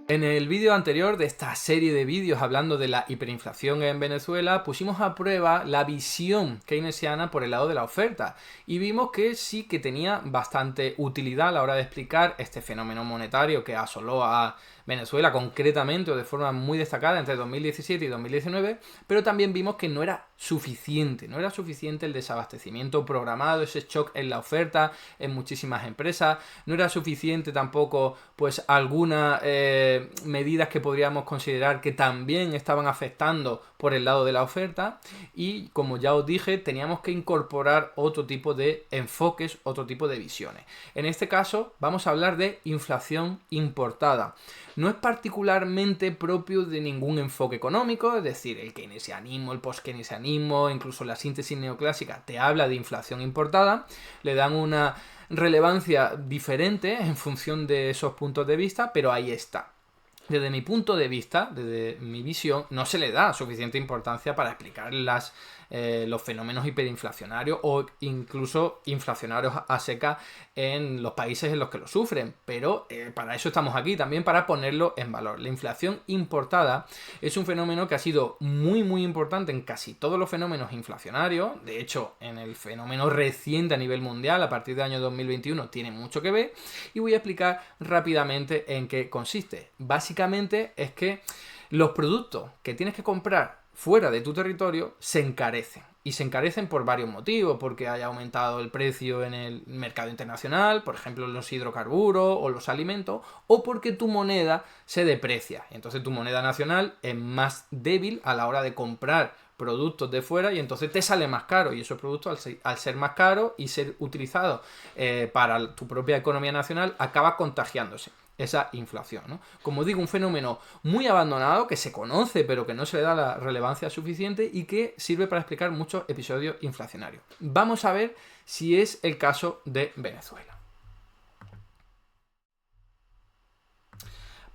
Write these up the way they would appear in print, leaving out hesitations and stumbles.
En el vídeo anterior de esta serie de vídeos hablando de la hiperinflación en Venezuela, pusimos a prueba la visión keynesiana por el lado de la oferta y vimos que sí que tenía bastante utilidad a la hora de explicar este fenómeno monetario que asoló a Venezuela concretamente o de forma muy destacada entre 2017 y 2019, pero también vimos que no era suficiente el desabastecimiento programado, ese shock en la oferta en muchísimas empresas, no era suficiente tampoco pues algunas medidas que podríamos considerar que también estaban afectando por el lado de la oferta y como ya os dije teníamos que incorporar otro tipo de enfoques, otro tipo de visiones. En este caso vamos a hablar de inflación importada. No es particularmente propio de ningún enfoque económico, es decir, el keynesianismo, el post-keynesianismo, incluso la síntesis neoclásica te habla de inflación importada, le dan una relevancia diferente en función de esos puntos de vista, pero ahí está. Desde mi punto de vista, desde mi visión, no se le da suficiente importancia para explicar los fenómenos hiperinflacionarios o incluso inflacionarios a seca en los países en los que lo sufren. Pero para eso estamos aquí, también para ponerlo en valor. La inflación importada es un fenómeno que ha sido muy importante en casi todos los fenómenos inflacionarios. De hecho, en el fenómeno reciente a nivel mundial, a partir del año 2021, tiene mucho que ver. Y voy a explicar rápidamente en qué consiste. Básicamente es que los productos que tienes que comprar fuera de tu territorio se encarecen. Y se encarecen por varios motivos, porque haya aumentado el precio en el mercado internacional, por ejemplo los hidrocarburos o los alimentos, o porque tu moneda se deprecia. Entonces tu moneda nacional es más débil a la hora de comprar productos de fuera y entonces te sale más caro y esos productos al ser más caros y ser utilizados para tu propia economía nacional acaba contagiándose esa inflación, ¿no? Como digo, un fenómeno muy abandonado que se conoce pero que no se le da la relevancia suficiente y que sirve para explicar muchos episodios inflacionarios. Vamos a ver si es el caso de Venezuela.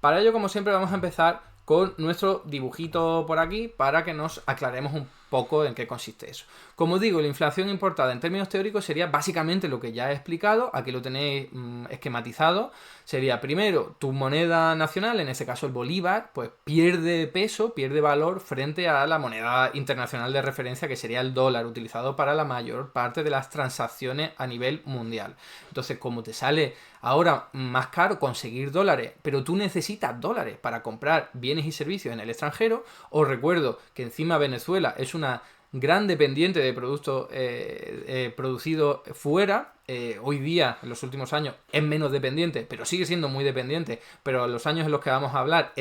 Para ello, como siempre, vamos a empezar con nuestro dibujito por aquí para que nos aclaremos un poco en qué consiste eso. Como digo, la inflación importada en términos teóricos sería básicamente lo que ya he explicado, aquí lo tenéis esquematizado, sería primero tu moneda nacional, en este caso el bolívar, pues pierde peso, pierde valor frente a la moneda internacional de referencia que sería el dólar, utilizado para la mayor parte de las transacciones a nivel mundial. Entonces, como te sale ahora más caro conseguir dólares, pero tú necesitas dólares para comprar bienes y servicios en el extranjero, os recuerdo que encima Venezuela es una gran dependiente de productos producidos fuera. Hoy día, en los últimos años, es menos dependiente, pero sigue siendo muy dependiente. Pero en los años en los que vamos a hablar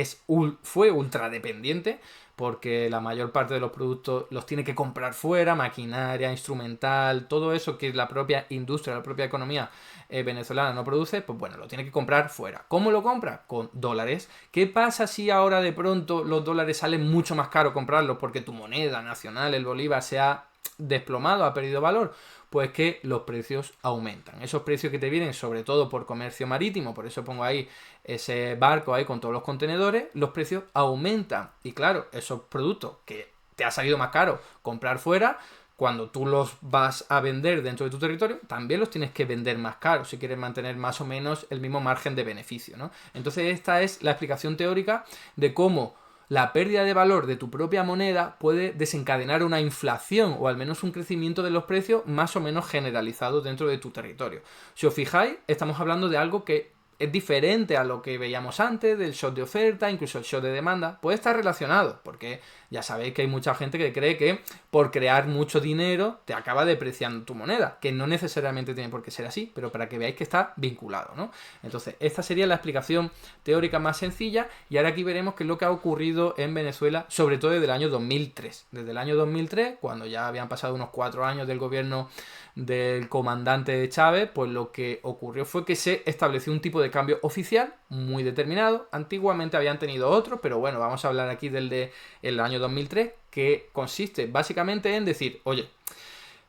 fue ultra dependiente, porque la mayor parte de los productos los tiene que comprar fuera, maquinaria, instrumental, todo eso que la propia industria, la propia economía venezolana no produce, pues bueno, lo tiene que comprar fuera. ¿Cómo lo compra? Con dólares. ¿Qué pasa si ahora de pronto los dólares salen mucho más caro comprarlos porque tu moneda nacional, el bolívar, se ha desplomado, ha perdido valor? Pues que los precios aumentan. Esos precios que te vienen sobre todo por comercio marítimo, por eso pongo ahí ese barco ahí con todos los contenedores, los precios aumentan. Y claro, esos productos que te ha salido más caro comprar fuera, cuando tú los vas a vender dentro de tu territorio, también los tienes que vender más caros si quieres mantener más o menos el mismo margen de beneficio, ¿no? Entonces esta es la explicación teórica de cómo la pérdida de valor de tu propia moneda puede desencadenar una inflación o al menos un crecimiento de los precios más o menos generalizado dentro de tu territorio. Si os fijáis, estamos hablando de algo que es diferente a lo que veíamos antes, del shock de oferta, incluso el shock de demanda. Puede estar relacionado, porque ya sabéis que hay mucha gente que cree que por crear mucho dinero te acaba depreciando tu moneda, que no necesariamente tiene por qué ser así, pero para que veáis que está vinculado, ¿no? Entonces, esta sería la explicación teórica más sencilla, y ahora aquí veremos qué es lo que ha ocurrido en Venezuela, sobre todo desde el año 2003. Desde el año 2003, cuando ya habían pasado unos 4 años del gobierno del comandante Chávez, pues lo que ocurrió fue que se estableció un tipo de cambio oficial muy determinado. Antiguamente habían tenido otro, pero bueno, vamos a hablar aquí del del año 2003, que consiste básicamente en decir, oye,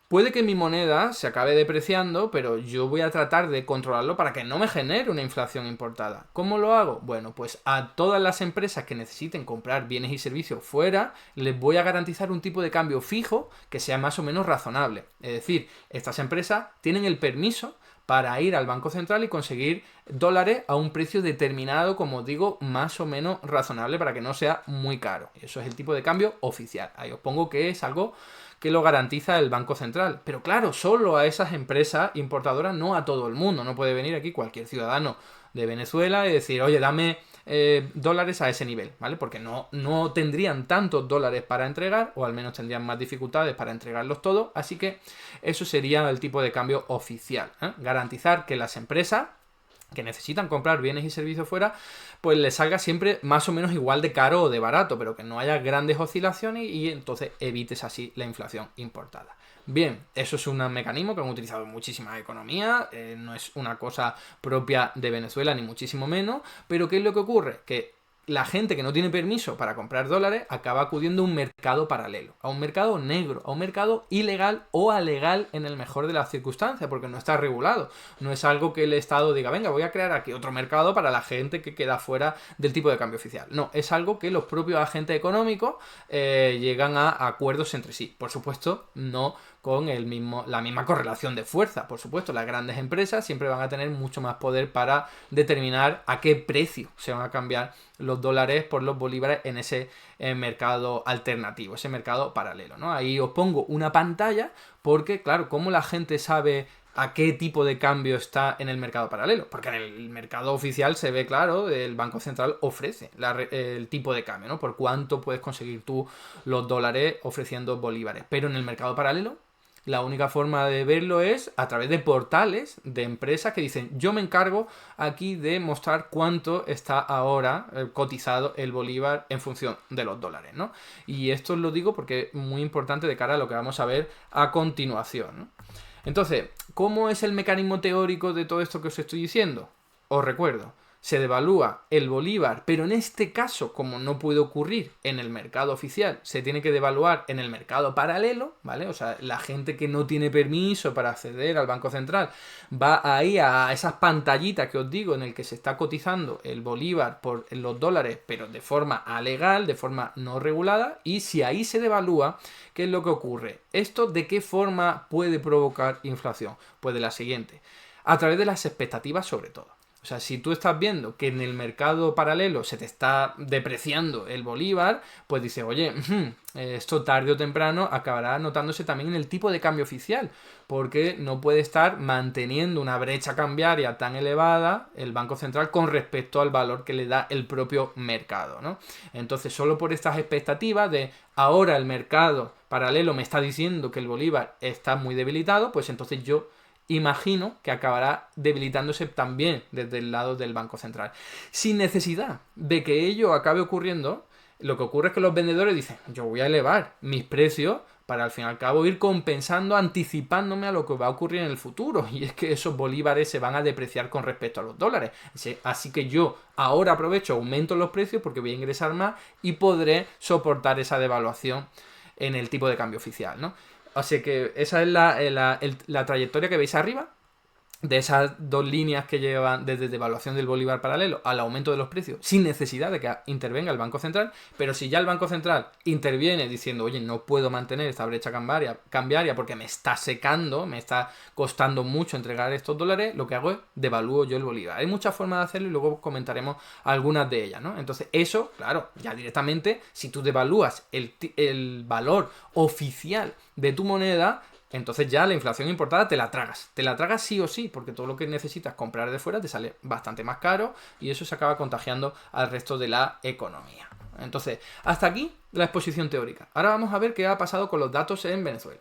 puede que mi moneda se acabe depreciando, pero yo voy a tratar de controlarlo para que no me genere una inflación importada. ¿Cómo lo hago? Bueno, pues a todas las empresas que necesiten comprar bienes y servicios fuera, les voy a garantizar un tipo de cambio fijo que sea más o menos razonable. Es decir, estas empresas tienen el permiso para ir al Banco Central y conseguir dólares a un precio determinado, como digo, más o menos razonable para que no sea muy caro. Eso es el tipo de cambio oficial. Ahí os pongo que es algo que lo garantiza el Banco Central. Pero claro, solo a esas empresas importadoras, no a todo el mundo. No puede venir aquí cualquier ciudadano de Venezuela y decir, oye, dame dólares a ese nivel, ¿vale? Porque no tendrían tantos dólares para entregar, o al menos tendrían más dificultades para entregarlos todos, así que eso sería el tipo de cambio oficial, ¿eh? Garantizar que las empresas que necesitan comprar bienes y servicios fuera, pues les salga siempre más o menos igual de caro o de barato, pero que no haya grandes oscilaciones y entonces evites así la inflación importada. Bien, eso es un mecanismo que han utilizado muchísimas economías, no es una cosa propia de Venezuela ni muchísimo menos, pero ¿qué es lo que ocurre? Que la gente que no tiene permiso para comprar dólares acaba acudiendo a un mercado paralelo, a un mercado negro, a un mercado ilegal o alegal en el mejor de las circunstancias, porque no está regulado. No es algo que el Estado diga, venga, voy a crear aquí otro mercado para la gente que queda fuera del tipo de cambio oficial. No, es algo que los propios agentes económicos llegan a acuerdos entre sí. Por supuesto, no con la misma correlación de fuerza. Por supuesto, las grandes empresas siempre van a tener mucho más poder para determinar a qué precio se van a cambiar los dólares por los bolívares en ese mercado alternativo, ese mercado paralelo, ¿no? Ahí os pongo una pantalla porque, claro, ¿cómo la gente sabe a qué tipo de cambio está en el mercado paralelo? Porque en el mercado oficial se ve claro, el Banco Central ofrece el tipo de cambio, ¿no? Por cuánto puedes conseguir tú los dólares ofreciendo bolívares. Pero en el mercado paralelo, la única forma de verlo es a través de portales de empresas que dicen, yo me encargo aquí de mostrar cuánto está ahora cotizado el bolívar en función de los dólares, ¿no? Y esto os lo digo porque es muy importante de cara a lo que vamos a ver a continuación, ¿no? Entonces, ¿cómo es el mecanismo teórico de todo esto que os estoy diciendo? Os recuerdo, se devalúa el bolívar, pero en este caso, como no puede ocurrir en el mercado oficial, se tiene que devaluar en el mercado paralelo, ¿vale? O sea, la gente que no tiene permiso para acceder al Banco Central va ahí a esas pantallitas que os digo en el que se está cotizando el bolívar por los dólares, pero de forma alegal, de forma no regulada, y si ahí se devalúa, ¿qué es lo que ocurre? ¿Esto de qué forma puede provocar inflación? Pues de la siguiente, a través de las expectativas sobre todo. O sea, si tú estás viendo que en el mercado paralelo se te está depreciando el bolívar, pues dices, oye, esto tarde o temprano acabará notándose también en el tipo de cambio oficial, porque no puede estar manteniendo una brecha cambiaria tan elevada el Banco Central con respecto al valor que le da el propio mercado, ¿no? Entonces, solo por estas expectativas de ahora el mercado paralelo me está diciendo que el bolívar está muy debilitado, pues entonces yo imagino que acabará debilitándose también desde el lado del Banco Central. Sin necesidad de que ello acabe ocurriendo, lo que ocurre es que los vendedores dicen, yo voy a elevar mis precios para al fin y al cabo ir compensando, anticipándome a lo que va a ocurrir en el futuro. Y es que esos bolívares se van a depreciar con respecto a los dólares. Así que yo ahora aprovecho, aumento los precios porque voy a ingresar más y podré soportar esa devaluación en el tipo de cambio oficial, ¿no? Así que esa es la trayectoria que veis arriba, de esas dos líneas que llevan desde devaluación del bolívar paralelo al aumento de los precios, sin necesidad de que intervenga el Banco Central. Pero si ya el Banco Central interviene diciendo, oye, no puedo mantener esta brecha cambiaria porque me está secando, me está costando mucho entregar estos dólares, lo que hago es devalúo yo el bolívar. Hay muchas formas de hacerlo y luego comentaremos algunas de ellas, ¿no? Entonces eso, claro, ya directamente, si tú devalúas el valor oficial de tu moneda, entonces ya la inflación importada te la tragas sí o sí, porque todo lo que necesitas comprar de fuera te sale bastante más caro y eso se acaba contagiando al resto de la economía. Entonces, hasta aquí la exposición teórica. Ahora vamos a ver qué ha pasado con los datos en Venezuela.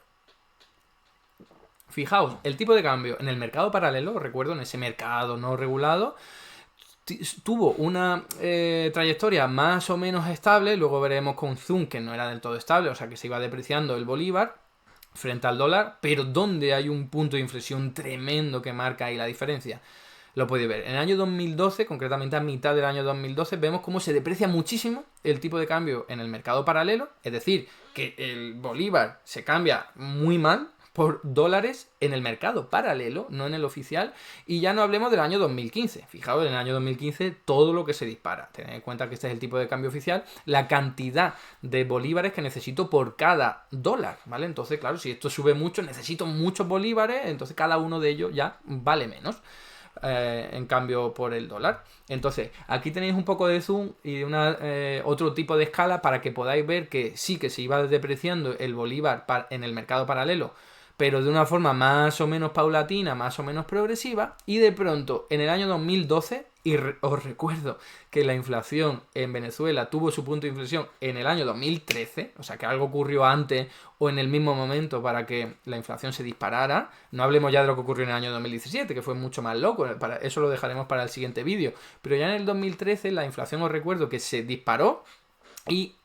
Fijaos, el tipo de cambio en el mercado paralelo, recuerdo, en ese mercado no regulado, tuvo una trayectoria más o menos estable, luego veremos con Zoom que no era del todo estable, o sea que se iba depreciando el bolívar frente al dólar, pero donde hay un punto de inflexión tremendo que marca ahí la diferencia. Lo podéis ver. En el año 2012, concretamente a mitad del año 2012, vemos cómo se deprecia muchísimo el tipo de cambio en el mercado paralelo, es decir, que el bolívar se cambia muy mal, por dólares en el mercado paralelo, no en el oficial, y ya no hablemos del año 2015. Fijaos, en el año 2015 todo lo que se dispara. Tened en cuenta que este es el tipo de cambio oficial, la cantidad de bolívares que necesito por cada dólar, ¿vale? Entonces, claro, si esto sube mucho, necesito muchos bolívares, entonces cada uno de ellos ya vale menos. En cambio por el dólar. Entonces, aquí tenéis un poco de zoom y otro tipo de escala para que podáis ver que sí que se iba depreciando el bolívar en el mercado paralelo, pero de una forma más o menos paulatina, más o menos progresiva, y de pronto en el año 2012, y os recuerdo que la inflación en Venezuela tuvo su punto de inflexión en el año 2013, o sea que algo ocurrió antes o en el mismo momento para que la inflación se disparara. No hablemos ya de lo que ocurrió en el año 2017, que fue mucho más loco, eso lo dejaremos para el siguiente vídeo, pero ya en el 2013 la inflación, os recuerdo que se disparó, y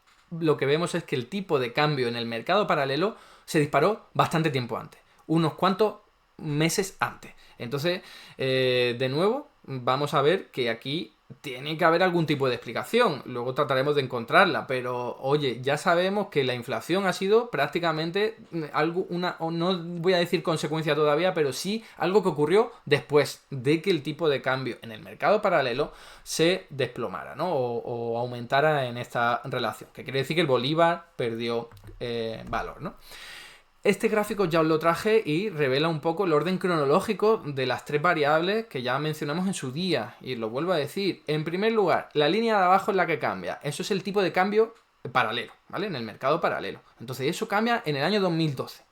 lo que vemos es que el tipo de cambio en el mercado paralelo se disparó bastante tiempo antes, unos cuantos meses antes. Entonces, de nuevo, vamos a ver que aquí tiene que haber algún tipo de explicación. Luego trataremos de encontrarla, pero oye, ya sabemos que la inflación ha sido prácticamente no voy a decir consecuencia todavía, pero sí algo que ocurrió después de que el tipo de cambio en el mercado paralelo se desplomara, ¿no? O aumentara en esta relación, que quiere decir que el bolívar perdió valor, ¿no? Este gráfico ya os lo traje y revela un poco el orden cronológico de las tres variables que ya mencionamos en su día. Y lo vuelvo a decir. En primer lugar, la línea de abajo es la que cambia. Eso es el tipo de cambio paralelo, ¿vale? En el mercado paralelo. Entonces eso cambia en el año 2012.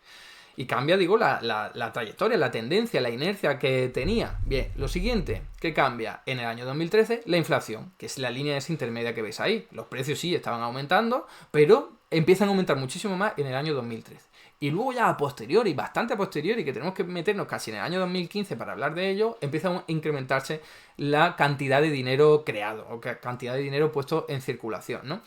Y cambia, digo, la trayectoria, la tendencia, la inercia que tenía. Bien, lo siguiente que cambia en el año 2013, la inflación, que es la línea esa intermedia que veis ahí. Los precios sí estaban aumentando, pero empiezan a aumentar muchísimo más en el año 2013. Y luego ya a posteriori, bastante a posteriori, que tenemos que meternos casi en el año 2015 para hablar de ello, empieza a incrementarse la cantidad de dinero creado, o cantidad de dinero puesto en circulación, ¿no?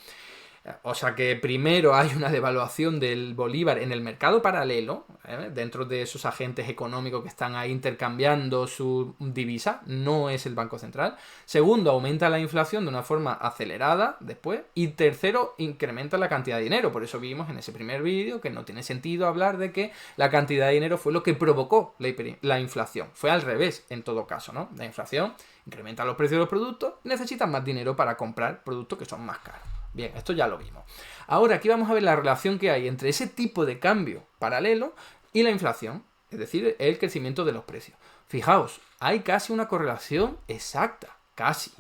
O sea que primero hay una devaluación del bolívar en el mercado paralelo, dentro de esos agentes económicos que están ahí intercambiando su divisa, no es el Banco Central. Segundo, aumenta la inflación de una forma acelerada después. Y tercero, incrementa la cantidad de dinero. Por eso vimos en ese primer vídeo que no tiene sentido hablar de que la cantidad de dinero fue lo que provocó la inflación. Fue al revés en todo caso, ¿no? La inflación incrementa los precios de los productos, necesitan más dinero para comprar productos que son más caros. Bien, esto ya lo vimos. Ahora aquí vamos a ver la relación que hay entre ese tipo de cambio paralelo y la inflación, es decir, el crecimiento de los precios. Fijaos, hay casi una correlación exacta, casi,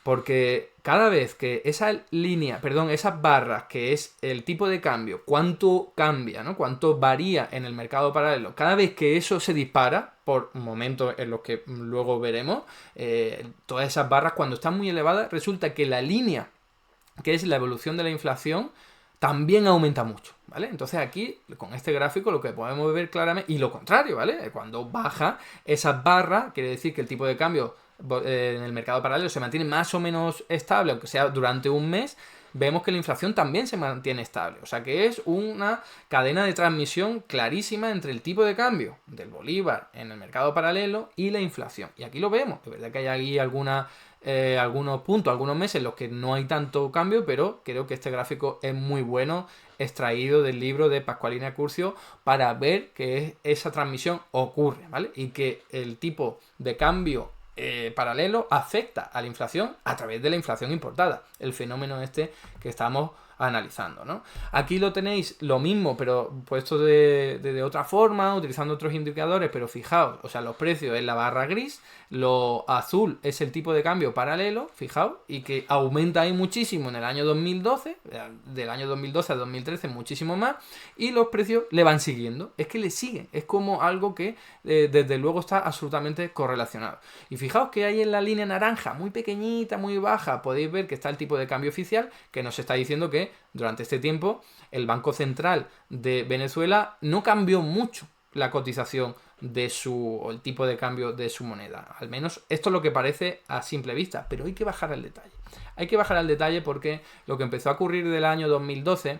porque cada vez que esas barras, que es el tipo de cambio, cuánto cambia, ¿no? Cuánto varía en el mercado paralelo, cada vez que eso se dispara, por momentos en los que luego veremos, todas esas barras cuando están muy elevadas, resulta que la línea que es la evolución de la inflación, también aumenta mucho, ¿vale? Entonces aquí, con este gráfico, lo que podemos ver claramente, y lo contrario, ¿vale? Cuando baja esas barras, quiere decir que el tipo de cambio en el mercado paralelo se mantiene más o menos estable, aunque sea durante un mes, vemos que la inflación también se mantiene estable. O sea que es una cadena de transmisión clarísima entre el tipo de cambio del bolívar en el mercado paralelo y la inflación. Y aquí lo vemos. Es verdad que hay aquí algunos puntos, algunos meses en los que no hay tanto cambio, pero creo que este gráfico es muy bueno, extraído del libro de Pascualina Curcio, para ver que esa transmisión ocurre, ¿vale? Y que el tipo de cambio paralelo afecta a la inflación a través de la inflación importada, el fenómeno este que estamos analizando, ¿no? Aquí lo tenéis lo mismo, pero puesto de otra forma, utilizando otros indicadores, pero fijaos, o sea, los precios en la barra gris, lo azul es el tipo de cambio paralelo, fijaos, y que aumenta ahí muchísimo en el año 2012, del año 2012 a 2013 muchísimo más, y los precios le van siguiendo, es que le siguen, es como algo que desde luego está absolutamente correlacionado. Y fijaos que hay en la línea naranja, muy pequeñita, muy baja, podéis ver que está el tipo de cambio oficial, que nos está diciendo que durante este tiempo el Banco Central de Venezuela no cambió mucho la cotización o el tipo de cambio de su moneda. Al menos esto es lo que parece a simple vista, pero hay que bajar al detalle. Hay que bajar al detalle porque lo que empezó a ocurrir del año 2012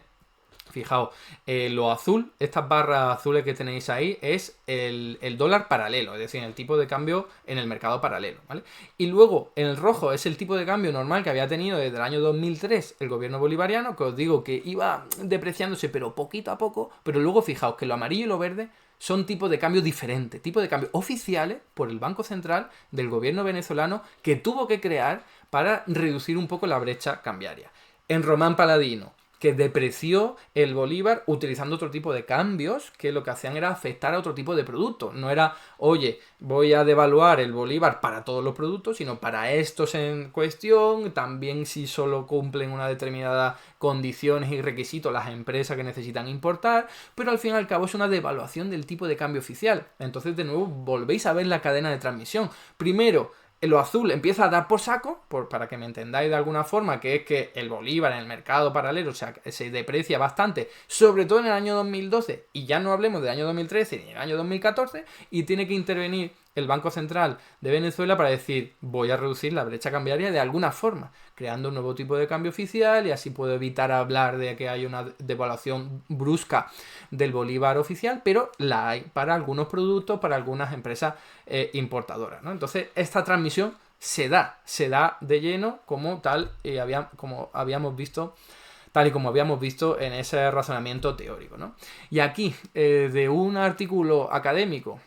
Fijaos, lo azul, estas barras azules que tenéis ahí, es el dólar paralelo, es decir, el tipo de cambio en el mercado paralelo, ¿vale? Y luego, en el rojo, es el tipo de cambio normal que había tenido desde el año 2003 el gobierno bolivariano, que os digo que iba depreciándose, pero poquito a poco. Pero luego, fijaos que lo amarillo y lo verde son tipos de cambio diferentes, tipos de cambio oficiales por el Banco Central del gobierno venezolano, que tuvo que crear para reducir un poco la brecha cambiaria. En Román Paladino, que depreció el bolívar utilizando otro tipo de cambios que lo que hacían era afectar a otro tipo de productos. No era, oye, voy a devaluar el bolívar para todos los productos, sino para estos en cuestión, también si solo cumplen una determinada condiciones y requisitos las empresas que necesitan importar, pero al fin y al cabo es una devaluación del tipo de cambio oficial. Entonces, de nuevo, volvéis a ver la cadena de transmisión. Primero, lo azul empieza a dar por saco, para que me entendáis de alguna forma, que es que el bolívar en el mercado paralelo se deprecia bastante, sobre todo en el año 2012, y ya no hablemos del año 2013 ni del año 2014, y tiene que intervenir el Banco Central de Venezuela para decir, voy a reducir la brecha cambiaria de alguna forma, creando un nuevo tipo de cambio oficial, y así puedo evitar hablar de que hay una devaluación brusca del bolívar oficial, pero la hay para algunos productos, para algunas empresas importadoras, ¿no? Entonces, esta transmisión se da de lleno como tal, como habíamos visto, tal y como habíamos visto en ese razonamiento teórico, ¿no? Y aquí, de un artículo académico,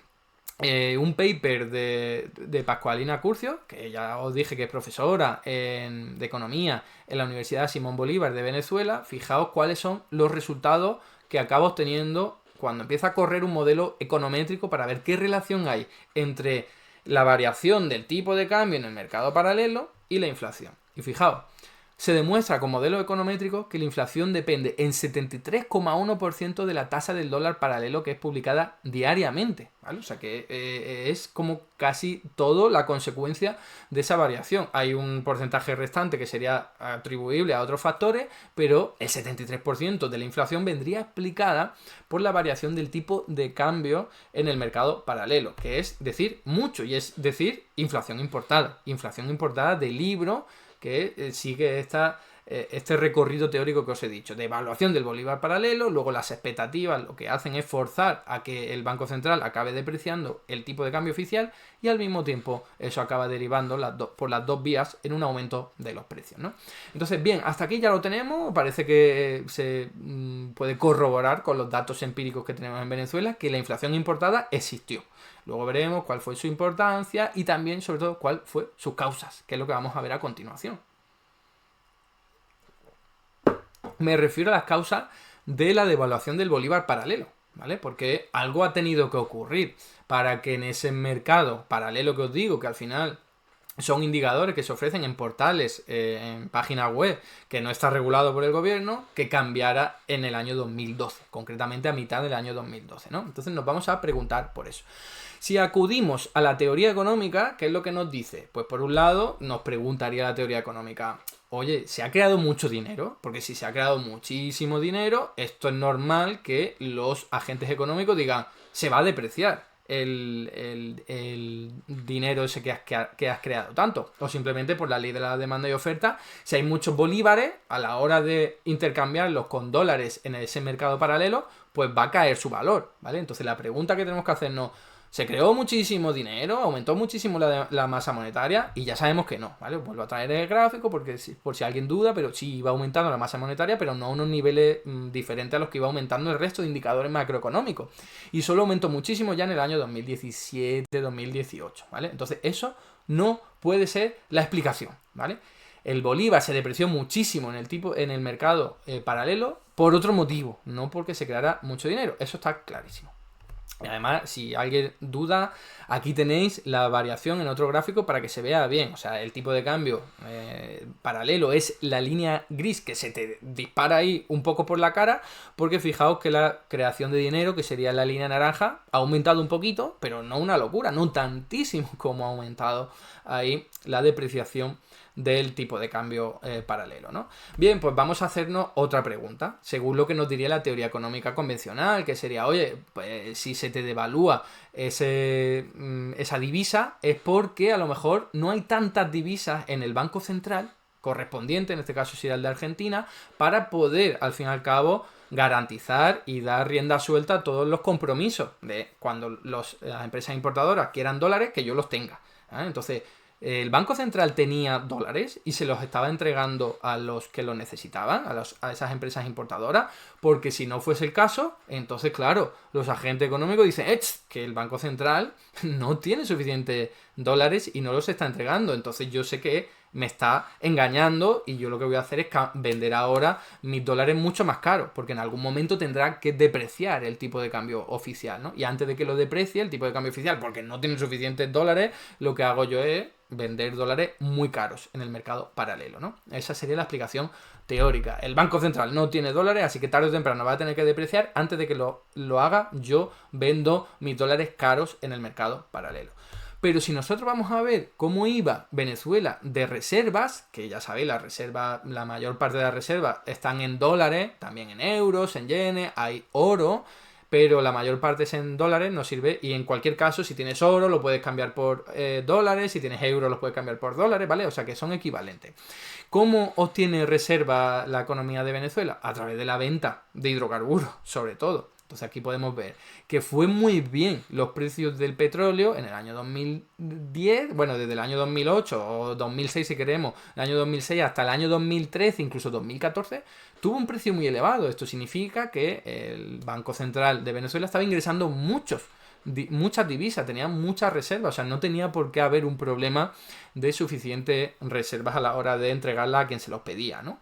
un paper de Pascualina Curcio, que ya os dije que es profesora de economía en la Universidad Simón Bolívar de Venezuela. Fijaos cuáles son los resultados que acaba obteniendo cuando empieza a correr un modelo econométrico para ver qué relación hay entre la variación del tipo de cambio en el mercado paralelo y la inflación. Y fijaos, se demuestra con modelos econométricos que la inflación depende en 73,1% de la tasa del dólar paralelo que es publicada diariamente, ¿vale? O sea que es como casi todo la consecuencia de esa variación. Hay un porcentaje restante que sería atribuible a otros factores, pero el 73% de la inflación vendría explicada por la variación del tipo de cambio en el mercado paralelo, que es decir mucho, y es decir inflación importada de libro, que sigue este recorrido teórico que os he dicho, de evaluación del bolívar paralelo. Luego las expectativas lo que hacen es forzar a que el Banco Central acabe depreciando el tipo de cambio oficial, y al mismo tiempo eso acaba derivando por las dos vías en un aumento de los precios, ¿no? Entonces, bien, hasta aquí ya lo tenemos. Parece que se puede corroborar con los datos empíricos que tenemos en Venezuela que la inflación importada existió. Luego veremos cuál fue su importancia y también, sobre todo, cuál fue sus causas, que es lo que vamos a ver a continuación. Me refiero a las causas de la devaluación del bolívar paralelo, ¿vale? Porque algo ha tenido que ocurrir para que en ese mercado paralelo que os digo, que al final son indicadores que se ofrecen en portales, en páginas web, que no está regulado por el gobierno, que cambiara en el año 2012, concretamente a mitad del año 2012, ¿no? Entonces nos vamos a preguntar por eso. Si acudimos a la teoría económica, ¿qué es lo que nos dice? Pues por un lado, nos preguntaría la teoría económica, oye, ¿se ha creado mucho dinero? Porque si se ha creado muchísimo dinero, esto es normal que los agentes económicos digan, se va a depreciar el dinero ese que has creado tanto. O simplemente por la ley de la demanda y oferta, si hay muchos bolívares, a la hora de intercambiarlos con dólares en ese mercado paralelo, pues va a caer su valor, ¿vale? Entonces la pregunta que tenemos que hacernos, ¿se creó muchísimo dinero? ¿Aumentó muchísimo la masa monetaria? Y ya sabemos que no, ¿vale? Vuelvo a traer el gráfico por si alguien duda, pero sí iba aumentando la masa monetaria, pero no a unos niveles diferentes a los que iba aumentando el resto de indicadores macroeconómicos. Y solo aumentó muchísimo ya en el año 2017-2018, ¿vale? Entonces eso no puede ser la explicación, ¿vale? El bolívar se depreció muchísimo en el mercado paralelo por otro motivo, no porque se creara mucho dinero. Eso está clarísimo. Y además, si alguien duda, aquí tenéis la variación en otro gráfico para que se vea bien. O sea, el tipo de cambio paralelo es la línea gris que se te dispara ahí un poco por la cara, porque fijaos que la creación de dinero, que sería la línea naranja, ha aumentado un poquito, pero no una locura, no tantísimo como ha aumentado ahí la depreciación del tipo de cambio paralelo, ¿no? Bien, pues vamos a hacernos otra pregunta, según lo que nos diría la teoría económica convencional, que sería, oye, pues si se te devalúa esa divisa, es porque a lo mejor no hay tantas divisas en el Banco Central correspondiente, en este caso sería el de Argentina, para poder, al fin y al cabo, garantizar y dar rienda suelta a todos los compromisos de cuando las empresas importadoras quieran dólares, que yo los tenga. Entonces, el Banco Central tenía dólares y se los estaba entregando a los que los necesitaban, a esas empresas importadoras, porque si no fuese el caso, entonces, claro, los agentes económicos dicen que el Banco Central no tiene suficientes dólares y no los está entregando. Entonces yo sé que me está engañando y yo lo que voy a hacer es vender ahora mis dólares mucho más caros, porque en algún momento tendrá que depreciar el tipo de cambio oficial, ¿no? Y antes de que lo deprecie el tipo de cambio oficial, porque no tiene suficientes dólares, lo que hago yo es vender dólares muy caros en el mercado paralelo, ¿no? Esa sería la explicación teórica. El Banco Central no tiene dólares, así que tarde o temprano va a tener que depreciar. Antes de que lo haga, yo vendo mis dólares caros en el mercado paralelo. Pero si nosotros vamos a ver cómo iba Venezuela de reservas, que ya sabéis, la mayor parte de las reservas están en dólares, también en euros, en yenes, hay oro, pero la mayor parte es en dólares, no sirve. Y en cualquier caso, si tienes oro, lo puedes cambiar por dólares, si tienes euros, los puedes cambiar por dólares, ¿vale? O sea que son equivalentes. ¿Cómo obtiene reserva la economía de Venezuela? A través de la venta de hidrocarburos, sobre todo. Entonces aquí podemos ver que fue muy bien los precios del petróleo en el año 2010, bueno, desde el año 2008 o 2006 si queremos, el año 2006 hasta el año 2013, incluso 2014, tuvo un precio muy elevado. Esto significa que el Banco Central de Venezuela estaba ingresando muchas divisas, tenía muchas reservas, o sea, no tenía por qué haber un problema de suficientes reservas a la hora de entregarla a quien se los pedía, ¿no?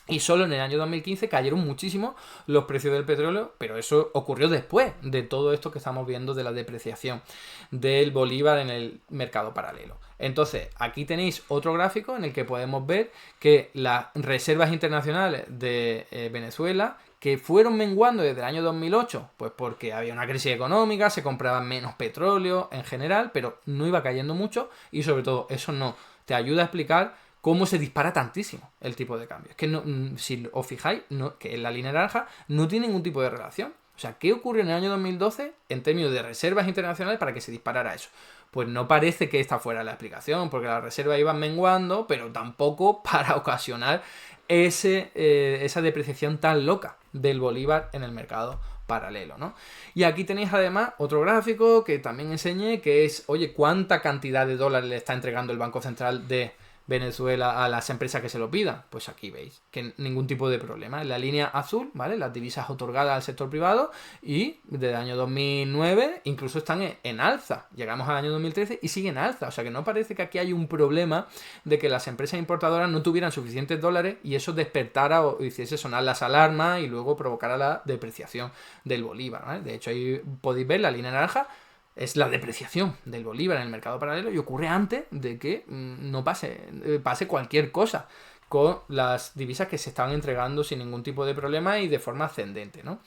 Y solo en el año 2015 cayeron muchísimo los precios del petróleo, pero eso ocurrió después de todo esto que estamos viendo de la depreciación del bolívar en el mercado paralelo. Entonces, aquí tenéis otro gráfico en el que podemos ver que las reservas internacionales de Venezuela, que fueron menguando desde el año 2008, pues porque había una crisis económica, se compraba menos petróleo en general, pero no iba cayendo mucho y sobre todo eso no te ayuda a explicar cómo se dispara tantísimo el tipo de cambio. Es que no, si os fijáis, que en la línea naranja no tiene ningún tipo de relación. O sea, ¿qué ocurrió en el año 2012 en términos de reservas internacionales para que se disparara eso? Pues no parece que esta fuera la explicación, porque las reservas iban menguando, pero tampoco para ocasionar esa depreciación tan loca del bolívar en el mercado paralelo, ¿no? Y aquí tenéis además otro gráfico que también enseñé, que es, oye, ¿cuánta cantidad de dólares le está entregando el Banco Central de Venezuela a las empresas que se lo pidan? Pues aquí veis que ningún tipo de problema. En la línea azul, ¿vale? Las divisas otorgadas al sector privado y desde el año 2009 incluso están en alza. Llegamos al año 2013 y siguen en alza. O sea que no parece que aquí hay un problema de que las empresas importadoras no tuvieran suficientes dólares y eso despertara o hiciese sonar las alarmas y luego provocara la depreciación del bolívar, ¿vale? De hecho ahí podéis ver la línea naranja. Es la depreciación del bolívar en el mercado paralelo y ocurre antes de que no pase cualquier cosa con las divisas que se estaban entregando sin ningún tipo de problema y de forma ascendente, ¿no?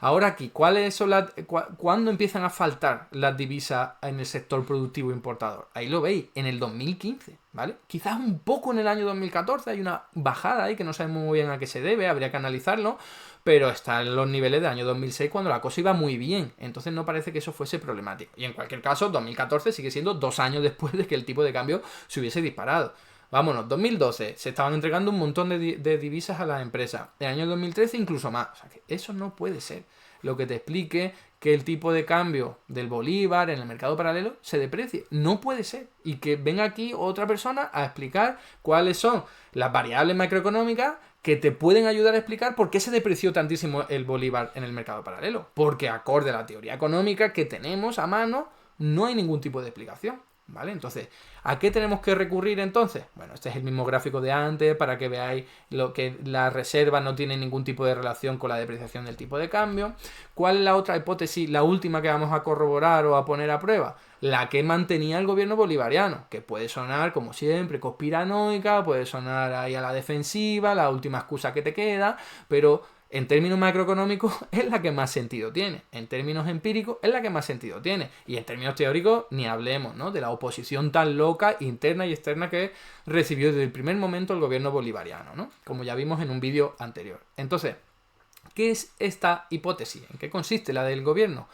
Ahora aquí, ¿cuándo empiezan a faltar las divisas en el sector productivo importador? Ahí lo veis, en el 2015, ¿vale? Quizás un poco en el año 2014, hay una bajada ahí que no sabemos muy bien a qué se debe, habría que analizarlo, pero está en los niveles del año 2006 cuando la cosa iba muy bien, entonces no parece que eso fuese problemático. Y en cualquier caso, 2014 sigue siendo 2 años después de que el tipo de cambio se hubiese disparado. Vámonos, 2012 se estaban entregando un montón de divisas a las empresas. El año 2013 incluso más. O sea que eso no puede ser lo que te explique que el tipo de cambio del bolívar en el mercado paralelo se deprecie. No puede ser. Y que venga aquí otra persona a explicar cuáles son las variables macroeconómicas que te pueden ayudar a explicar por qué se depreció tantísimo el bolívar en el mercado paralelo. Porque acorde a la teoría económica que tenemos a mano, no hay ningún tipo de explicación. ¿Vale? Entonces, ¿a qué tenemos que recurrir entonces? Bueno, este es el mismo gráfico de antes para que veáis lo que la reserva no tiene ningún tipo de relación con la depreciación del tipo de cambio. ¿Cuál es la otra hipótesis, la última que vamos a corroborar o a poner a prueba? La que mantenía el gobierno bolivariano, que puede sonar, como siempre, conspiranoica, puede sonar ahí a la defensiva, la última excusa que te queda, pero en términos macroeconómicos es la que más sentido tiene. En términos empíricos es la que más sentido tiene. Y en términos teóricos ni hablemos, ¿no? De la oposición tan loca, interna y externa que recibió desde el primer momento el gobierno bolivariano, ¿no? Como ya vimos en un vídeo anterior. Entonces, ¿qué es esta hipótesis? ¿En qué consiste la del gobierno?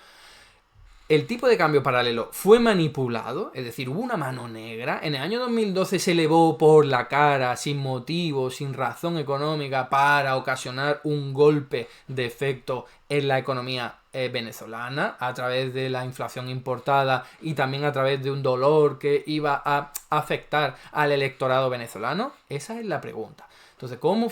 el tipo de cambio paralelo fue manipulado, es decir, hubo una mano negra. En el año 2012 se elevó por la cara, sin motivo, sin razón económica, para ocasionar un golpe de efecto en la economía venezolana, a través de la inflación importada y también a través de un dolor que iba a afectar al electorado venezolano. Esa es la pregunta. Entonces, ¿cómo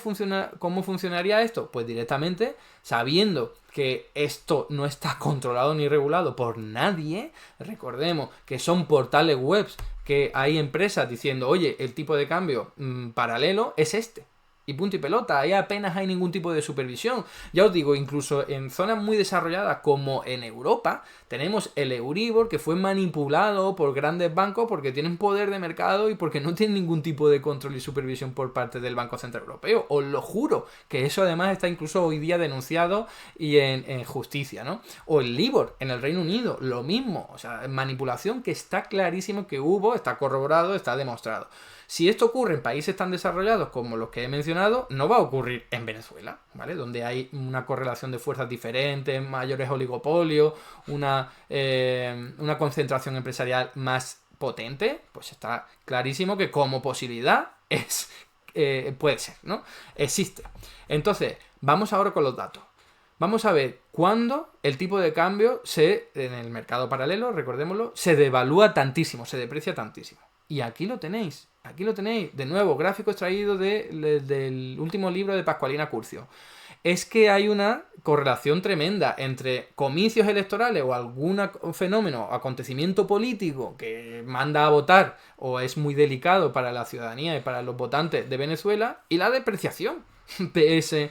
funcionaría esto? Pues directamente, sabiendo que esto no está controlado ni regulado por nadie. Recordemos que son portales web, que hay empresas diciendo, oye, el tipo de cambio paralelo es este. Y punto y pelota, ahí apenas hay ningún tipo de supervisión. Ya os digo, incluso en zonas muy desarrolladas como en Europa, tenemos el Euribor, que fue manipulado por grandes bancos porque tienen poder de mercado y porque no tienen ningún tipo de control y supervisión por parte del Banco Central Europeo. Os lo juro, que eso además está incluso hoy día denunciado y en justicia, ¿no? O el Libor en el Reino Unido, lo mismo. O sea, manipulación que está clarísimo que hubo, está corroborado, está demostrado. Si esto ocurre en países tan desarrollados como los que he mencionado, no va a ocurrir en Venezuela, ¿vale? Donde hay una correlación de fuerzas diferentes, mayores oligopolios, una concentración empresarial más potente, pues está clarísimo que como posibilidad puede ser, ¿no? Existe. Entonces, vamos ahora con los datos. Vamos a ver cuándo el tipo de cambio en el mercado paralelo, recordémoslo, se devalúa tantísimo, se deprecia tantísimo. Y aquí lo tenéis. Aquí lo tenéis, de nuevo, gráfico extraído del último libro de Pascualina Curcio. Es que hay una correlación tremenda entre comicios electorales o algún fenómeno, acontecimiento político que manda a votar o es muy delicado para la ciudadanía y para los votantes de Venezuela, y la depreciación de ese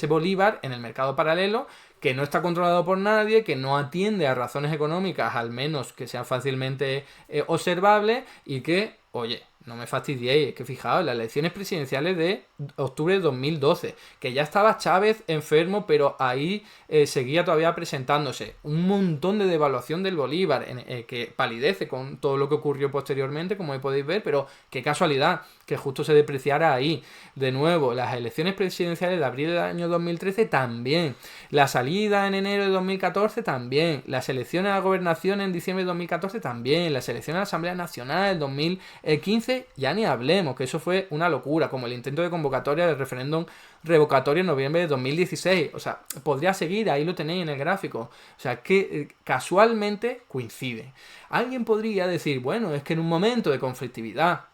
bolívar en el mercado paralelo, que no está controlado por nadie, que no atiende a razones económicas, al menos que sean fácilmente observables, y que, oye, no me fastidiéis, es que fijaos, las elecciones presidenciales de octubre de 2012, que ya estaba Chávez enfermo, pero ahí seguía todavía presentándose. Un montón de devaluación del bolívar, que palidece con todo lo que ocurrió posteriormente, como ahí podéis ver, pero qué casualidad que justo se depreciara ahí. De nuevo, las elecciones presidenciales de abril del año 2013 también. La salida en enero de 2014 también. Las elecciones a la gobernación en diciembre de 2014 también. Las elecciones a la Asamblea Nacional en 2015 ya ni hablemos, que eso fue una locura, como el intento de convocatoria del referéndum revocatorio en noviembre de 2016. O sea, podría seguir, ahí lo tenéis en el gráfico. O sea, que casualmente coincide. Alguien podría decir, bueno, es que en un momento de conflictividad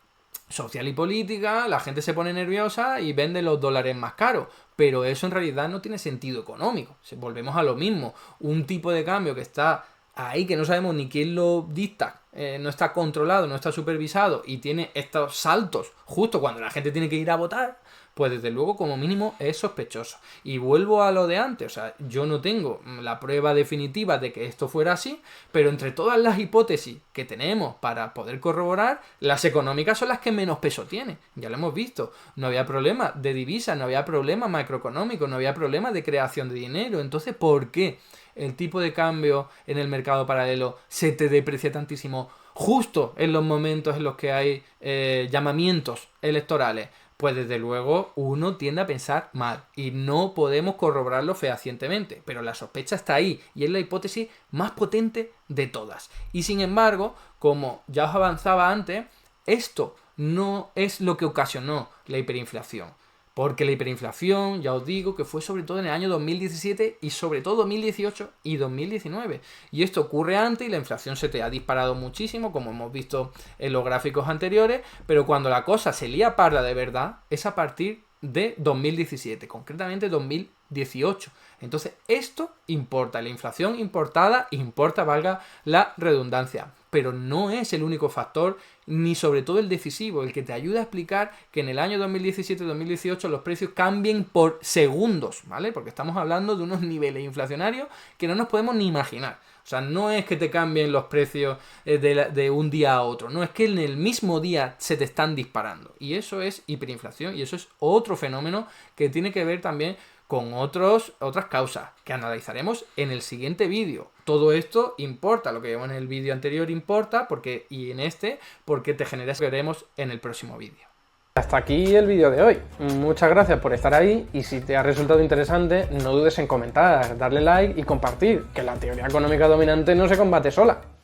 social y política, la gente se pone nerviosa y vende los dólares más caros. Pero eso en realidad no tiene sentido económico. Volvemos a lo mismo. Un tipo de cambio que está ahí, que no sabemos ni quién lo dicta, no está controlado, no está supervisado y tiene estos saltos justo cuando la gente tiene que ir a votar, pues desde luego como mínimo es sospechoso. Y vuelvo a lo de antes, o sea, yo no tengo la prueba definitiva de que esto fuera así, pero entre todas las hipótesis que tenemos para poder corroborar, las económicas son las que menos peso tienen. Ya lo hemos visto, no había problema de divisa, no había problema macroeconómico, no había problema de creación de dinero. Entonces, ¿por qué el tipo de cambio en el mercado paralelo se te deprecia tantísimo justo en los momentos en los que hay llamamientos electorales? Pues desde luego uno tiende a pensar mal y no podemos corroborarlo fehacientemente, pero la sospecha está ahí y es la hipótesis más potente de todas. Y sin embargo, como ya os avanzaba antes, esto no es lo que ocasionó la hiperinflación. Porque la hiperinflación, ya os digo, que fue sobre todo en el año 2017 y sobre todo 2018 y 2019. Y esto ocurre antes y la inflación se te ha disparado muchísimo, como hemos visto en los gráficos anteriores, pero cuando la cosa se lía parda de verdad es a partir de 2017, concretamente 2018. Entonces esto importa, la inflación importada importa, valga la redundancia. Pero no es el único factor, ni sobre todo el decisivo, el que te ayuda a explicar que en el año 2017-2018 los precios cambien por segundos, ¿vale? Porque estamos hablando de unos niveles inflacionarios que no nos podemos ni imaginar. O sea, no es que te cambien los precios de un día a otro, no, es que en el mismo día se te están disparando. Y eso es hiperinflación y eso es otro fenómeno que tiene que ver también con otras causas que analizaremos en el siguiente vídeo. Todo esto importa, lo que vimos en el vídeo anterior importa y en este porque te genera, veremos en el próximo vídeo. Hasta aquí el vídeo de hoy. Muchas gracias por estar ahí y si te ha resultado interesante, no dudes en comentar, darle like y compartir, que la teoría económica dominante no se combate sola.